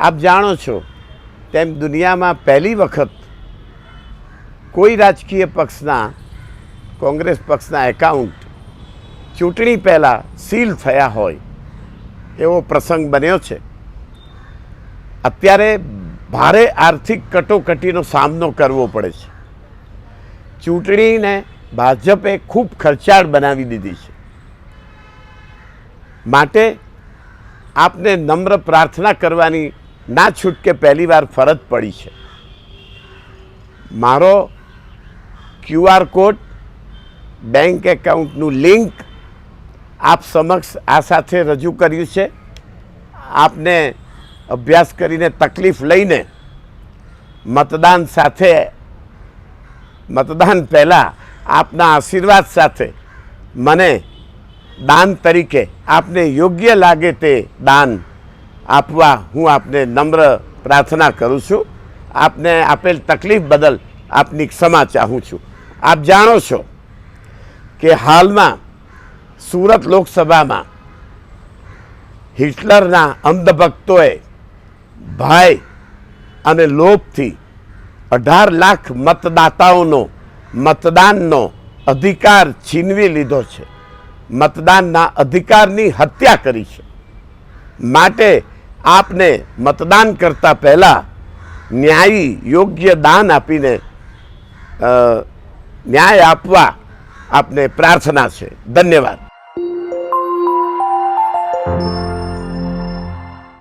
આપ જાણો છો તેમ દુનિયામાં પહેલી વખત કોઈ રાજકીય પક્ષના કોંગ્રેસ પક્ષના એકાઉન્ટ ચૂંટણી પહેલાં સીલ થયા હોય એવો પ્રસંગ બન્યો છે। અત્યારે ભારે આર્થિક કટોકટીનો સામનો કરવો પડે છે। ચૂંટણીને ભાજપે ખૂબ ખર્ચાળ બનાવી દીધી છે। માટે આપને નમ્ર પ્રાર્થના કરવાની ના છૂટકે પહેલી વાર ફરજ પડી છે। મારો QR કોડ બેંક એકાઉન્ટનું લિંક આપ સમક્ષ આ સાથે રજૂ કર્યું છે। આપને અભ્યાસ કરીને તકલીફ લઈને મતદાન સાથે મતદાન પહેલાં આપના આશીર્વાદ સાથે મને દાન તરીકે આપને યોગ્ય લાગે તે દાન આપવા હું આપને નમ્ર પ્રાર્થના કરું છું। આપને આપેલ તકલીફ બદલ આપની ક્ષમા ચાહું છું। આપ જાણો છો કે હાલમાં સુરત લોકસભામાં હિટલરના અંધભક્તોએ ભય અને લોભથી 18 લાખ મતદાતાઓનો મતદાનનો અધિકાર છીનવી લીધો છે। મતદાનના અધિકારની હત્યા કરી છે। માટે આપને મતદાન કરતા પહેલાં ન્યાયી યોગ્ય દાન આપીને ન્યાય આપવા આપને પ્રાર્થના છે। ધન્યવાદ।